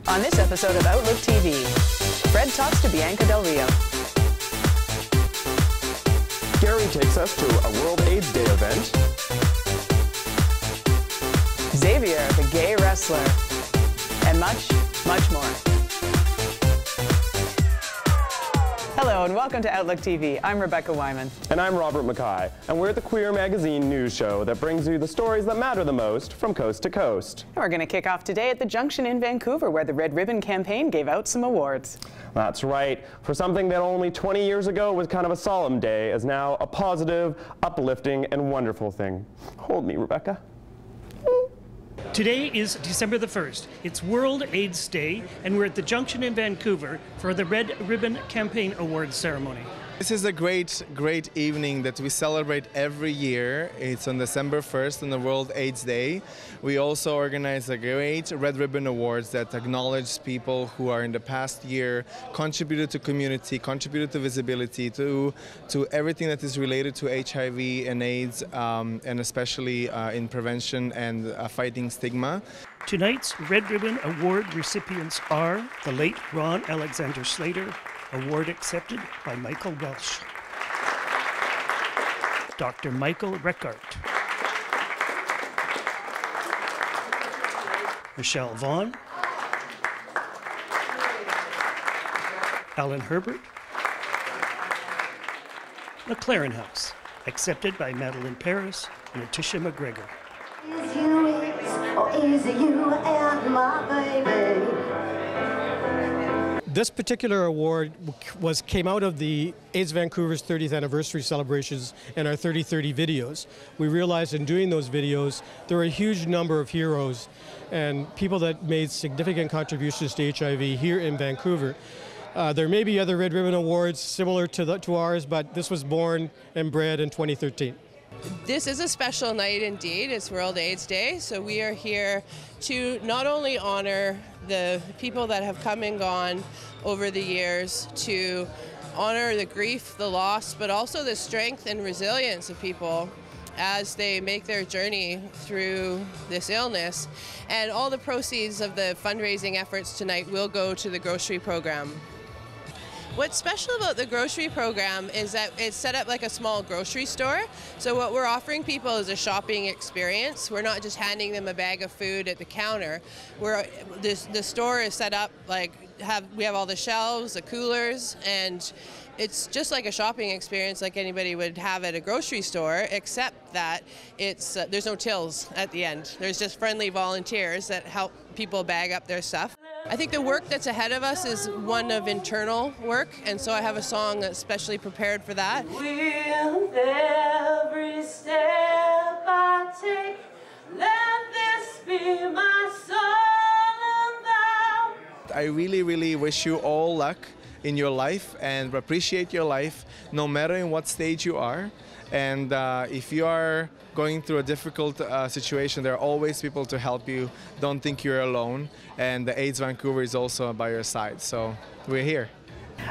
On this episode of Outlook TV, Fred talks to Bianca Del Rio. Gary takes us to a World AIDS Day event. Xavier, the gay wrestler. And much, much more. Hello and welcome to Outlook TV. I'm Rebecca Wyman. And I'm Robert Mackay. And we're the Queer Magazine news show that brings you the stories that matter the most from coast to coast. And we're going to kick off today at the Junction in Vancouver, where the Red Ribbon campaign gave out some awards. That's right. For something that only 20 years ago was kind of a solemn day is now a positive, uplifting, and wonderful thing. Hold me, Rebecca. Today is December the 1st. It's World AIDS Day, and we're at the Junction in Vancouver for the Red Ribbon Campaign Awards ceremony. This is a great evening that we celebrate every year. It's on December 1st on the World AIDS Day. We also organize a great Red Ribbon Awards that acknowledge people who are in the past year contributed to community, contributed to visibility, to everything that is related to HIV and AIDS, and especially in prevention and fighting stigma. Tonight's Red Ribbon Award recipients are the late Ron Alexander Slater, award accepted by Michael Welsh. Dr. Michael Reckart. Michelle Vaughn. Alan Herbert. McLaren House, accepted by Madeline Paris and Letitia McGregor. Is you or is it you and my baby? This particular award came out of the AIDS Vancouver's 30th anniversary celebrations and our 30-30 videos. We realized in doing those videos there were a huge number of heroes and people that made significant contributions to HIV here in Vancouver. There may be other Red Ribbon Awards similar to ours, but this was born and bred in 2013. This is a special night indeed. It's World AIDS Day, so we are here to not only honor the people that have come and gone over the years, to honor the grief, the loss, but also the strength and resilience of people as they make their journey through this illness. And all the proceeds of the fundraising efforts tonight will go to the grocery program. What's special about the grocery program is that it's set up like a small grocery store. So what we're offering people is a shopping experience. We're not just handing them a bag of food at the counter. The store is set up like we have all the shelves, the coolers, and it's just like a shopping experience like anybody would have at a grocery store, except that there's no tills at the end. There's just friendly volunteers that help people bag up their stuff. I think the work that's ahead of us is one of internal work, and so I have a song that's specially prepared for that. With every step I take, let this be my soul and thou. I really wish you all luck in your life and appreciate your life no matter in what stage you are. And if you are going through a difficult situation, there are always people to help you. Don't think you're alone. And the AIDS Vancouver is also by your side. So we're here.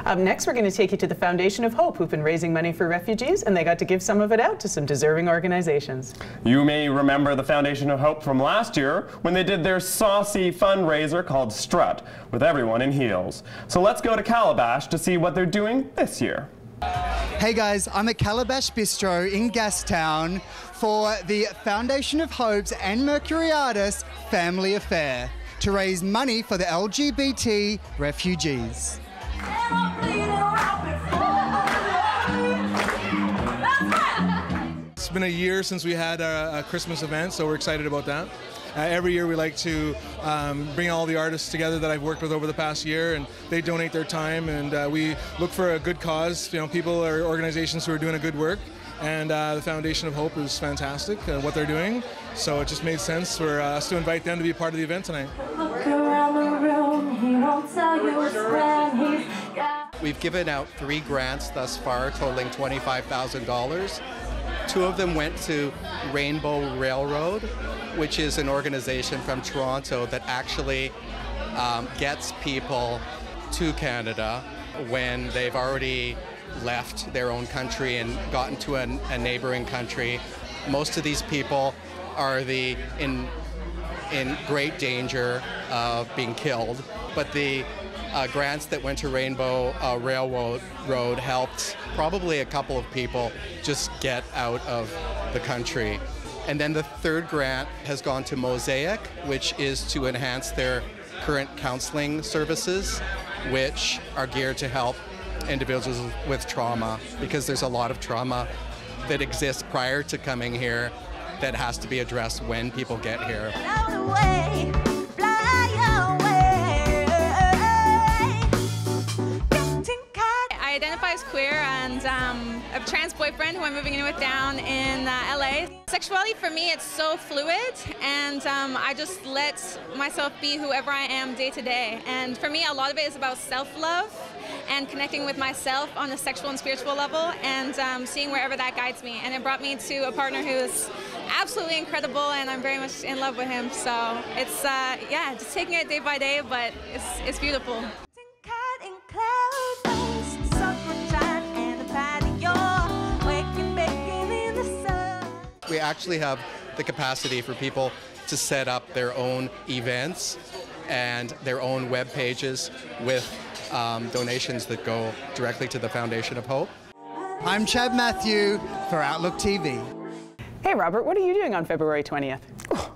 Up next, we're going to take you to the Foundation of Hope, who've been raising money for refugees, and they got to give some of it out to some deserving organizations. You may remember the Foundation of Hope from last year when they did their saucy fundraiser called Strut, with everyone in heels. So let's go to Calabash to see what they're doing this year. Hey guys, I'm at Calabash Bistro in Gastown for the Foundation of Hope's and Mercuriadis Family Affair to raise money for the LGBT refugees. It's been a year since we had a Christmas event, so we're excited about that. Every year we like to bring all the artists together that I've worked with over the past year, and they donate their time, and we look for a good cause, people or organizations who are doing a good work, and the Foundation of Hope is fantastic, what they're doing, so it just made sense for us to invite them to be part of the event tonight. Look around the room, he won't tell you when he's got. We've given out 3 grants thus far, totaling $25,000. 2 of them went to Rainbow Railroad, which is an organization from Toronto that actually gets people to Canada when they've already left their own country and gotten to a neighboring country. Most of these people are the in great danger of being killed. But the grants that went to Rainbow Railroad helped probably a couple of people just get out of the country. And then the third grant has gone to Mosaic, which is to enhance their current counseling services, which are geared to help individuals with trauma, because there's a lot of trauma that exists prior to coming here that has to be addressed when people get here. I identify as queer and a trans boyfriend who I'm moving in with down in LA. Sexuality for me, it's so fluid, and I just let myself be whoever I am day to day. And for me, a lot of it is about self-love and connecting with myself on a sexual and spiritual level, and seeing wherever that guides me. And it brought me to a partner who is absolutely incredible, and I'm very much in love with him. So it's, yeah, just taking it day by day, but it's beautiful. We actually have the capacity for people to set up their own events and their own web pages with donations that go directly to the Foundation of Hope. I'm Chad Matthew for Outlook TV. Hey Robert, what are you doing on February 20th?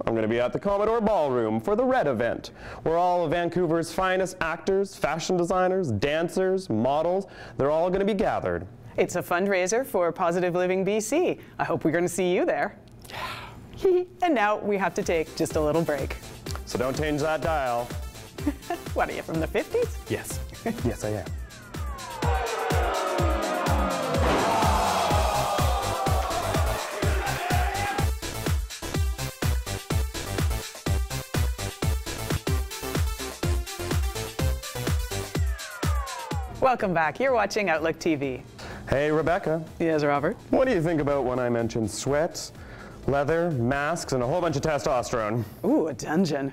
I'm going to be at the Commodore Ballroom for the Red event, where all of Vancouver's finest actors, fashion designers, dancers, models, they're all going to be gathered. It's a fundraiser for Positive Living BC. I hope we're going to see you there. Yeah. And now we have to take just a little break. So don't change that dial. What are you, from the 50s? Yes. Yes, I am. Welcome back. You're watching Outlook TV. Hey, Rebecca. Yes, Robert? What do you think about when I mentioned sweat, leather, masks, and a whole bunch of testosterone? Ooh, a dungeon.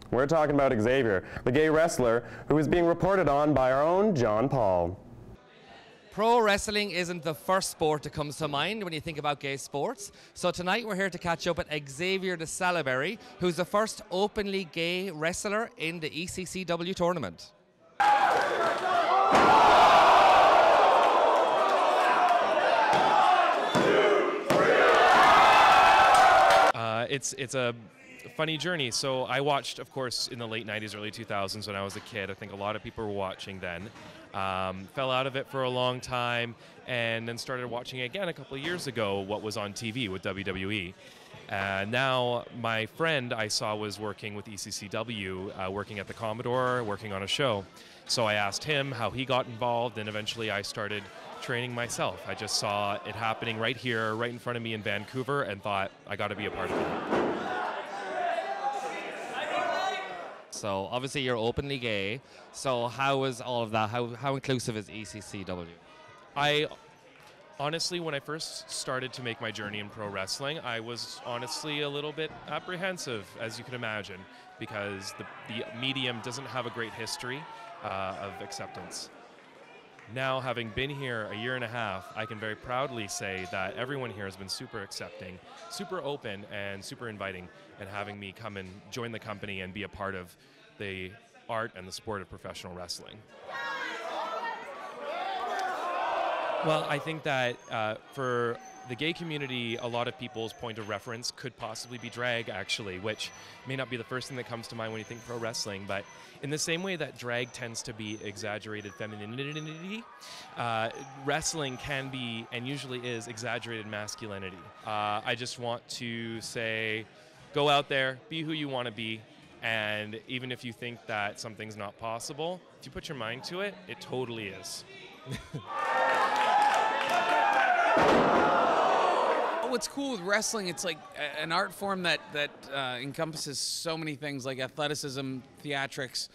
We're talking about Xavier, the gay wrestler who is being reported on by our own John Paul. Pro wrestling isn't the first sport that comes to mind when you think about gay sports. So tonight we're here to catch up with Xavier de Salaberry, who's the first openly gay wrestler in the ECCW tournament. It's a funny journey. So I watched, of course, in the late 90s, early 2000s when I was a kid. I think a lot of people were watching then. Fell out of it for a long time, and then started watching again a couple of years ago what was on TV with WWE. Now my friend I saw was working with ECCW, working at the Commodore, working on a show. So I asked him how he got involved, and eventually I started training myself. I just saw it happening right here, right in front of me in Vancouver, and thought I got to be a part of it. So obviously you're openly gay. So how is all of that? How inclusive is ECCW? I honestly, when I first started to make my journey in pro wrestling, I was honestly a little bit apprehensive, as you can imagine, because the medium doesn't have a great history of acceptance. Now, having been here a year and a half, I can very proudly say that everyone here has been super accepting, super open, and super inviting, and having me come and join the company and be a part of the art and the sport of professional wrestling. Well, I think that for the gay community, a lot of people's point of reference could possibly be drag, actually, which may not be the first thing that comes to mind when you think pro wrestling, but in the same way that drag tends to be exaggerated femininity, wrestling can be, and usually is, exaggerated masculinity. I just want to say, go out there, be who you want to be, and even if you think that something's not possible, if you put your mind to it, it totally is. What's cool with wrestling, it's like an art form that encompasses so many things like athleticism, theatrics,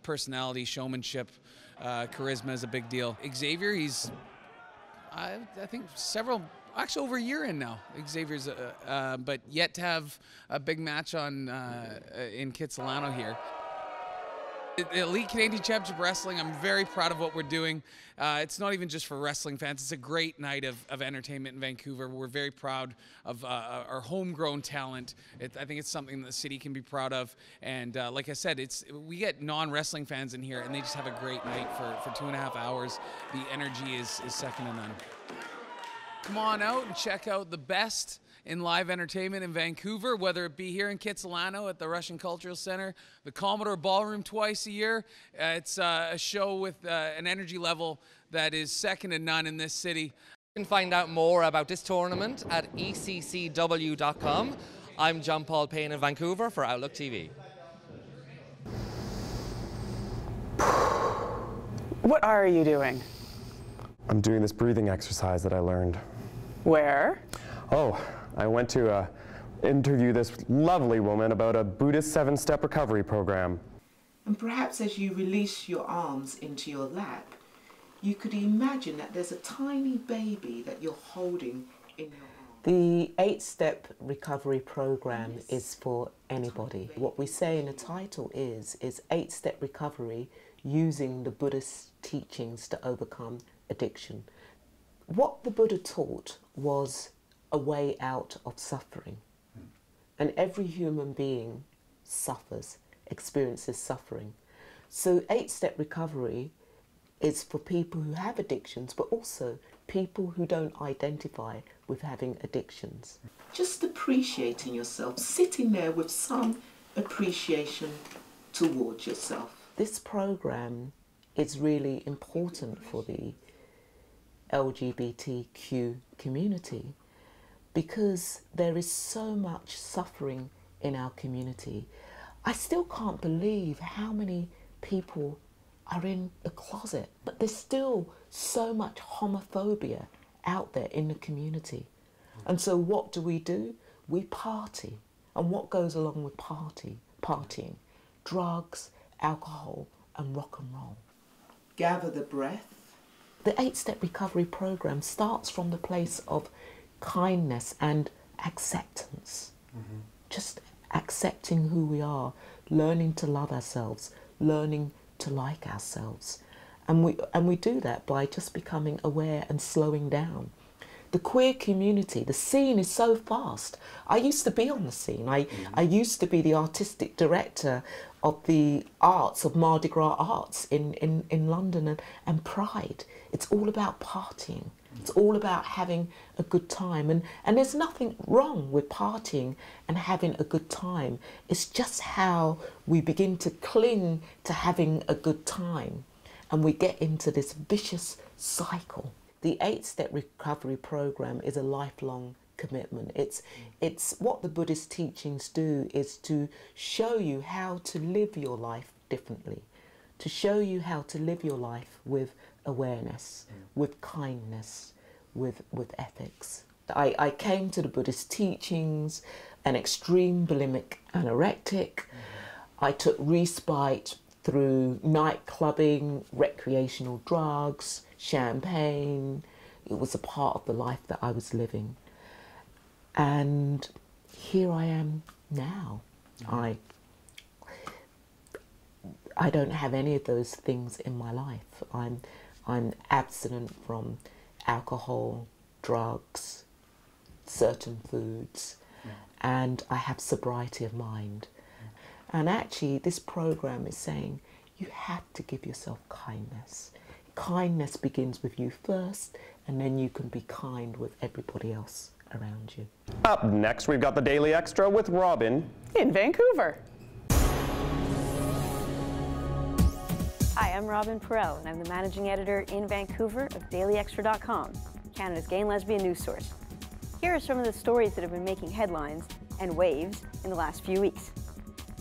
personality, showmanship, charisma is a big deal. Xavier, he's, I think actually over a year in now, Xavier's, but yet to have a big match on in Kitsilano here. Elite Canadian Championship Wrestling, I'm very proud of what we're doing. It's not even just for wrestling fans, it's a great night of entertainment in Vancouver. We're very proud of our homegrown talent. I think it's something that the city can be proud of. And like I said, we get non-wrestling fans in here and they just have a great night for 2.5 hours. The energy is second to none. Come on out and check out the best in live entertainment in Vancouver, whether it be here in Kitsilano at the Russian Cultural Center, the Commodore Ballroom twice a year. It's a show with an energy level that is second to none in this city. You can find out more about this tournament at eccw.com. I'm John Paul Payne in Vancouver for Outlook TV. What are you doing? I'm doing this breathing exercise that I learned. Where? Oh, I went to interview this lovely woman about a Buddhist 7-step recovery program. And perhaps as you release your arms into your lap, you could imagine that there's a tiny baby that you're holding in your arms. The 8-step recovery program is for anybody. What we say in the title is 8-step recovery using the Buddhist teachings to overcome addiction. What the Buddha taught was a way out of suffering. And every human being suffers, experiences suffering. So 8-step recovery is for people who have addictions, but also people who don't identify with having addictions. Just appreciating yourself, sitting there with some appreciation towards yourself. This program is really important for the LGBTQ community because there is so much suffering in our community. I still can't believe how many people are in the closet, but there's still so much homophobia out there in the community. And so what do? We party. And what goes along with partying? Drugs, alcohol, and rock and roll. Gather the breath. The 8-step recovery program starts from the place of kindness and acceptance. Just accepting who we are, learning to love ourselves, learning to like ourselves. And we do that by just becoming aware and slowing down. The queer community, the scene is so fast. I used to be on the scene. I used to be the artistic director of the arts, of Mardi Gras Arts in London and Pride. It's all about partying. It's all about having a good time. And there's nothing wrong with partying and having a good time. It's just how we begin to cling to having a good time. And we get into this vicious cycle. The 8-step recovery program is a lifelong commitment. It's what the Buddhist teachings do is to show you how to live your life differently, to show you how to live your life with awareness, with kindness, with ethics. I came to the Buddhist teachings an extreme bulimic anorectic. I took respite through night clubbing, recreational drugs, champagne. It was a part of the life that I was living. And here I am now. I don't have any of those things in my life. I'm abstinent from alcohol, drugs, certain foods, and I have sobriety of mind. And actually this program is saying you have to give yourself kindness. Kindness begins with you first, and then you can be kind with everybody else around you. Up next, we've got the Daily Extra with Robin in Vancouver. Hi, I'm Robin Perel, and I'm the managing editor in Vancouver of dailyextra.com, Canada's gay and lesbian news source. Here are some of the stories that have been making headlines and waves in the last few weeks.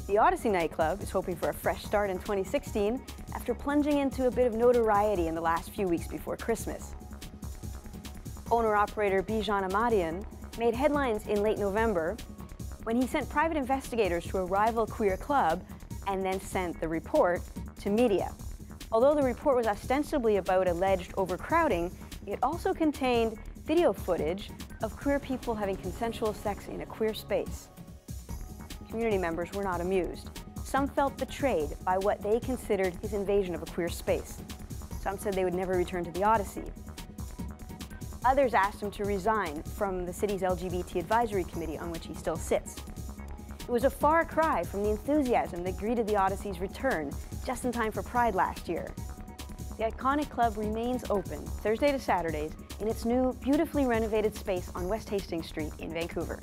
The Odyssey nightclub is hoping for a fresh start in 2016 after plunging into a bit of notoriety in the last few weeks before Christmas. Owner-operator Bijan Ahmadian made headlines in late November when he sent private investigators to a rival queer club and then sent the report to media. Although the report was ostensibly about alleged overcrowding, it also contained video footage of queer people having consensual sex in a queer space. Community members were not amused. some felt betrayed by what they considered his invasion of a queer space. Some said they would never return to the Odyssey. Others asked him to resign from the city's LGBT advisory committee on which he still sits. It was a far cry from the enthusiasm that greeted the Odyssey's return just in time for Pride last year. The iconic club remains open Thursday to Saturdays in its new, beautifully renovated space on West Hastings Street in Vancouver.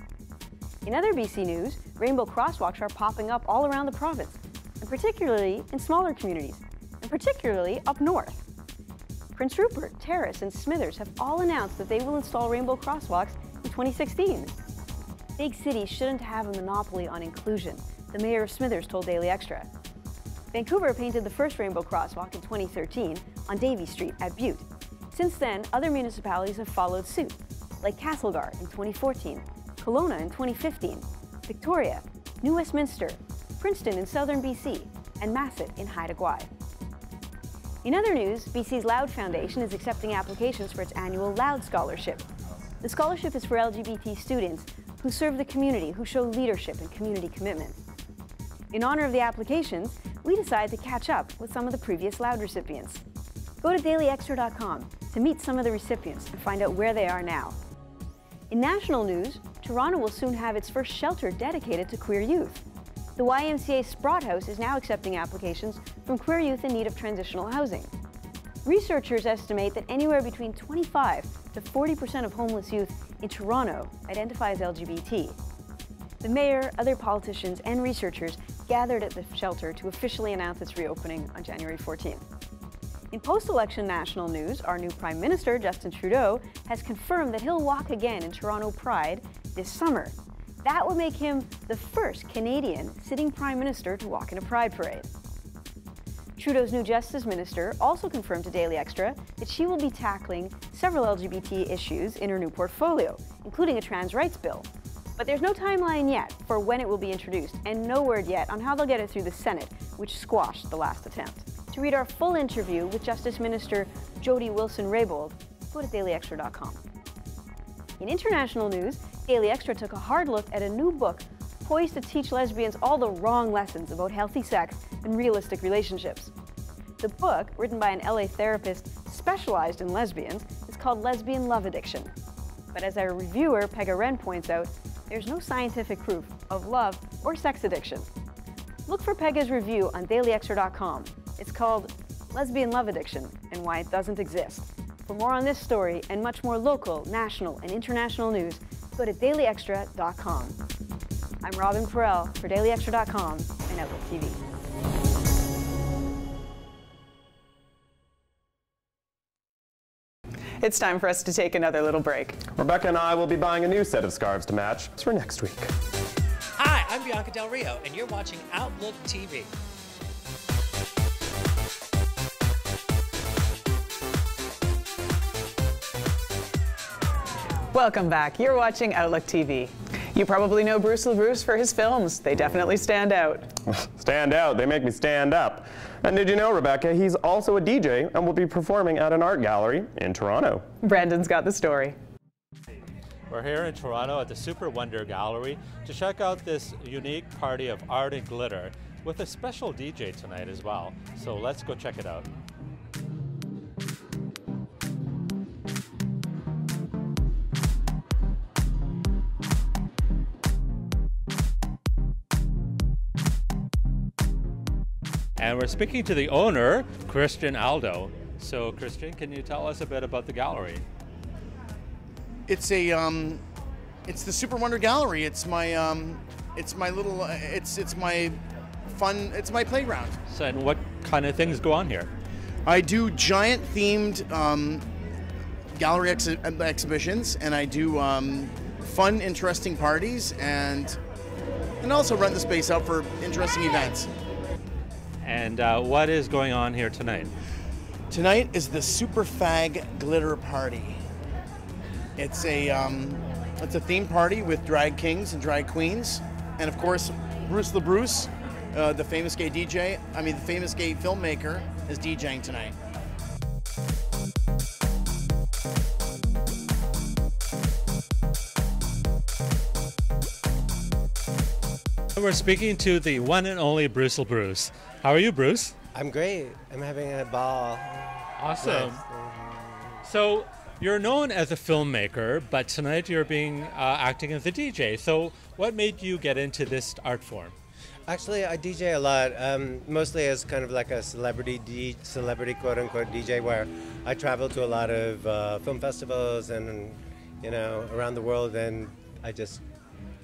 In other BC news, rainbow crosswalks are popping up all around the province, and particularly in smaller communities, and particularly up north. Prince Rupert, Terrace, and Smithers have all announced that they will install rainbow crosswalks in 2016. Big cities shouldn't have a monopoly on inclusion, the mayor of Smithers told Daily Extra. Vancouver painted the first rainbow crosswalk in 2013 on Davie Street at Butte. Since then, other municipalities have followed suit, like Castlegar in 2014, Kelowna in 2015, Victoria, New Westminster, Princeton in southern BC, and Masset in Haida Gwaii. In other news, BC's Loud Foundation is accepting applications for its annual Loud Scholarship. The scholarship is for LGBT students who serve the community, who show leadership and community commitment. In honor of the applications, we decided to catch up with some of the previous Loud recipients. Go to dailyextra.com to meet some of the recipients and find out where they are now. In national news, Toronto will soon have its first shelter dedicated to queer youth. The YMCA Sprott House is now accepting applications from queer youth in need of transitional housing. Researchers estimate that anywhere between 25 to 40% of homeless youth in Toronto identify as LGBT. The mayor, other politicians, and researchers gathered at the shelter to officially announce its reopening on January 14th. In post-election national news, our new Prime Minister, Justin Trudeau, has confirmed that he'll walk again in Toronto Pride this summer. That would make him the first Canadian sitting Prime Minister to walk in a Pride parade. Trudeau's new Justice Minister also confirmed to Daily Extra that she will be tackling several LGBT issues in her new portfolio, including a trans rights bill. But there's no timeline yet for when it will be introduced, and no word yet on how they'll get it through the Senate, which squashed the last attempt. To read our full interview with Justice Minister Jody Wilson-Raybould, go to dailyextra.com. In international news, Daily Extra took a hard look at a new book poised to teach lesbians all the wrong lessons about healthy sex and realistic relationships. The book, written by an LA therapist specialized in lesbians, is called Lesbian Love Addiction. But as our reviewer, Pega Wren, points out, there's no scientific proof of love or sex addiction. Look for Pega's review on dailyextra.com. It's called Lesbian Love Addiction and Why It Doesn't Exist. For more on this story and much more local, national, and international news, go to dailyextra.com. I'm Robin Perel for dailyextra.com and Outlook TV. It's time for us to take another little break. Rebecca and I will be buying a new set of scarves to match for next week. Hi, I'm Bianca Del Rio, and you're watching Outlook TV. Welcome back. You're watching Outlook TV. You probably know Bruce LaBruce for his films. They definitely stand out. Stand out, they make me stand up. And did you know, Rebecca, he's also a DJ and will be performing at an art gallery in Toronto. Brandon's got the story. We're here in Toronto at the Super Wonder Gallery to check out this unique party of art and glitter with a special DJ tonight as well. So let's go check it out. And we're speaking to the owner, Christian Aldo. So Christian, can you tell us a bit about the gallery? It's a it's the Super Wonder Gallery. It's my little it's my fun, it's my playground. So, and what kind of things go on here? I do giant themed gallery exhibitions, and I do fun, interesting parties, and also rent the space out for interesting events. And what is going on here tonight? Tonight is the Super Fag Glitter Party. It's a theme party with drag kings and drag queens, and of course Bruce LaBruce, the famous gay DJ. The famous gay filmmaker, is DJing tonight. we're speaking to the one and only Bruce Bruce. How are you, Bruce? I'm great. I'm having a ball. Awesome. So you're known as a filmmaker, but tonight you're acting as a DJ. So what made you get into this art form? Actually, I DJ a lot, mostly as kind of like a celebrity quote-unquote DJ, where I travel to a lot of film festivals and, you know, around the world, and I just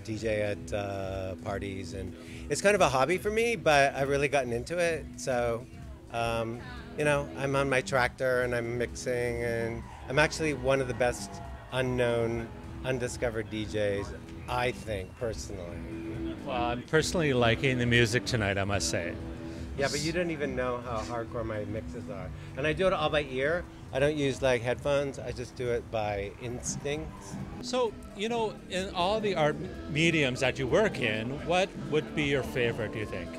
DJ at parties. And it's kind of a hobby for me, but I've really gotten into it. So, you know, I'm on my tractor and I'm mixing, and I'm actually one of the best unknown, undiscovered DJs, I think, personally. Well, I'm personally liking the music tonight, I must say. Yeah, but you don't even know how hardcore my mixes are. And I do it all by ear. I don't use like headphones. I just do it by instinct. So, you know, in all the art mediums that you work in, what would be your favorite, do you think?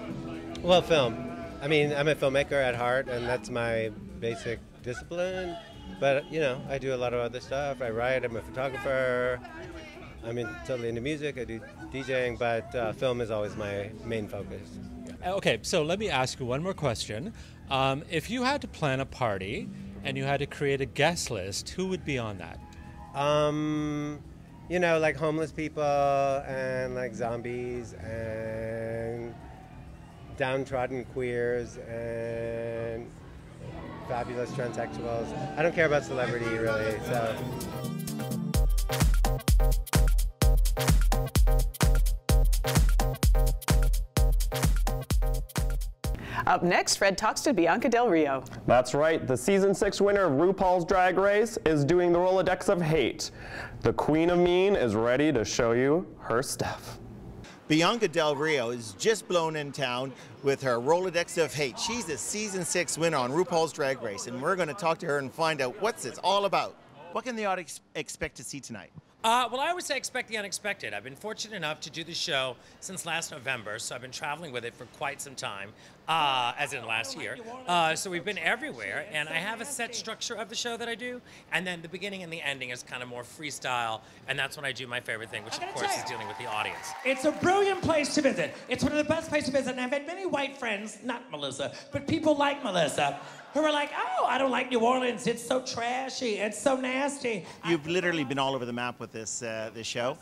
Well, film. I mean, I'm a filmmaker at heart, and that's my basic discipline. But, you know, I do a lot of other stuff. I write, I'm a photographer. I'm totally into music, I do DJing, but film is always my main focus. Okay, so let me ask you one more question. If you had to plan a party and you had to create a guest list, who would be on that? You know, like homeless people and like zombies and downtrodden queers and fabulous transsexuals. I don't care about celebrity really, so. Up next, Fred talks to Bianca Del Rio. That's right, the season 6 winner of RuPaul's Drag Race is doing the Rolodex of hate. The Queen of Mean is ready to show you her stuff. Bianca Del Rio is just blown in town with her Rolodex of hate. She's a season 6 winner on RuPaul's Drag Race, and we're going to talk to her and find out what's this all about. What can the audience expect to see tonight? Well, I always say expect the unexpected. I've been fortunate enough to do the show since last November, so I've been traveling with it for quite some time, as in last year. So we've been everywhere, and I have a set structure of the show that I do, and then the beginning and the ending is kind of more freestyle, and that's when I do my favorite thing, which of course is dealing with the audience. It's a brilliant place to visit. It's one of the best places to visit, and I've had many white friends, not Melissa, but people like Melissa, who are like, oh, I don't like New Orleans. It's so trashy. It's so nasty. You've literally been all over the map with this show.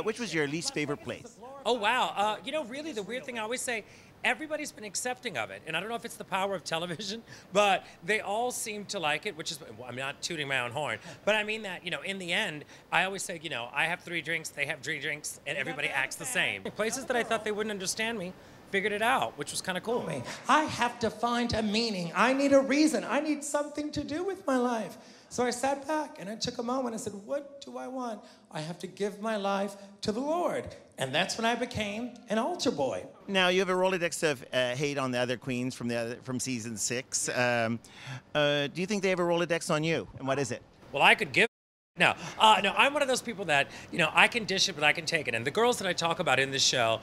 Which was your least favorite place? Oh, wow. You know, really, the weird thing I always say, everybody's been accepting of it. And I don't know if it's the power of television, but they all seem to like it, which is, well, I'm not tooting my own horn, but I mean that, you know, in the end, I always say, you know, I have 3 drinks, they have 3 drinks, and everybody acts the same. Places that I thought they wouldn't understand me, figured it out, which was kind of cool. I have to find a meaning. I need a reason. I need something to do with my life. So I sat back and I took a moment and said, what do I want? I have to give my life to the Lord. And that's when I became an altar boy. Now, you have a Rolodex of hate on the other queens from season 6. Do you think they have a Rolodex on you? And what is it? Well, I could give No, I'm one of those people that, you know, I can dish it, but I can take it. And the girls that I talk about in this show,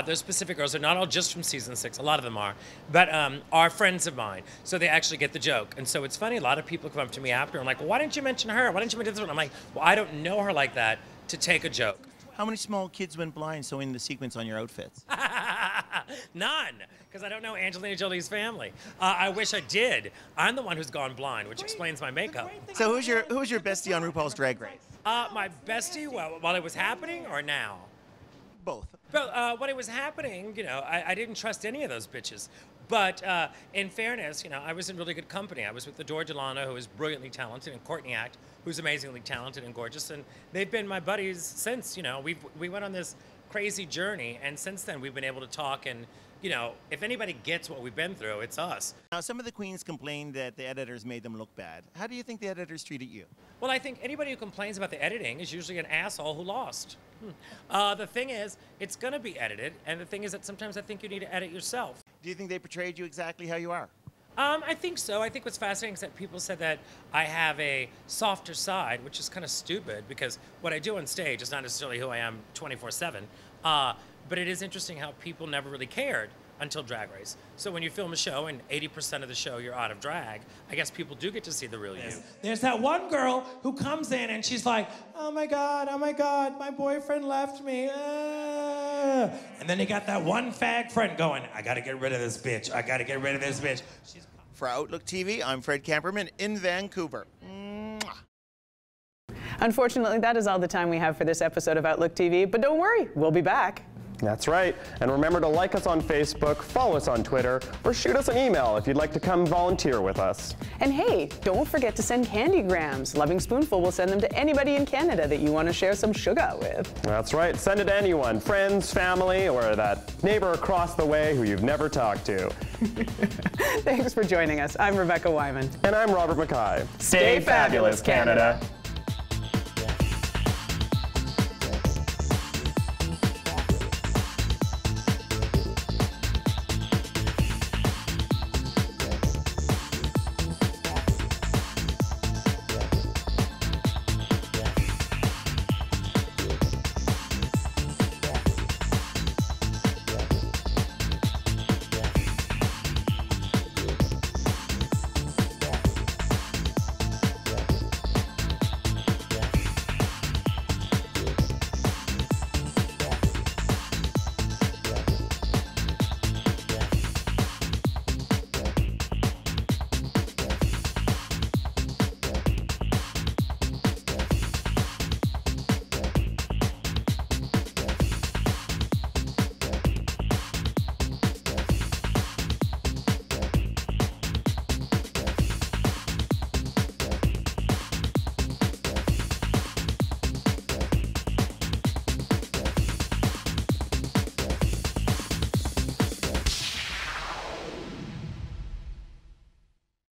those specific girls are not all just from season 6, a lot of them are, but are friends of mine. So they actually get the joke. And so it's funny, a lot of people come up to me after and like, well, why didn't you mention her? Why didn't you mention this one? I'm like, well, I don't know her like that to take a joke. How many small kids went blind sewing the sequins on your outfits? None, because I don't know Angelina Jolie's family. I wish I did. I'm the one who's gone blind, which explains my makeup. So who's your bestie on RuPaul's Drag Race? My bestie, while it was happening or now? Both. Well, when it was happening, you know, I didn't trust any of those bitches. But in fairness, you know, I was in really good company. I was with Adore Delano, who is brilliantly talented, and Courtney Act, who's amazingly talented and gorgeous. And they've been my buddies since, you know, we went on this crazy journey. And since then, we've been able to talk. And, you know, if anybody gets what we've been through, it's us. Now, some of the queens complained that the editors made them look bad. How do you think the editors treated you? Well, I think anybody who complains about the editing is usually an asshole who lost. The thing is, it's going to be edited. And the thing is that sometimes I think you need to edit yourself. Do you think they portrayed you exactly how you are? I think so. I think what's fascinating is that people said that I have a softer side, which is kind of stupid because what I do on stage is not necessarily who I am 24/7. But it is interesting how people never really cared until Drag Race. So when you film a show and 80% of the show you're out of drag, I guess people do get to see the real you. There's that one girl who comes in and she's like, oh my God, my boyfriend left me. And then you got that one fag friend going, I gotta get rid of this bitch. I gotta get rid of this bitch. For Outlook TV, I'm Fred Camperman in Vancouver. Unfortunately, that is all the time we have for this episode of Outlook TV, but don't worry, we'll be back. That's right. And remember to like us on Facebook, follow us on Twitter, or shoot us an email if you'd like to come volunteer with us. And hey, don't forget to send candygrams. Loving Spoonful will send them to anybody in Canada that you want to share some sugar with. That's right. Send it to anyone, friends, family, or that neighbor across the way who you've never talked to. Thanks for joining us. I'm Rebecca Wyman. And I'm Robert Mackay. Stay fabulous, Canada.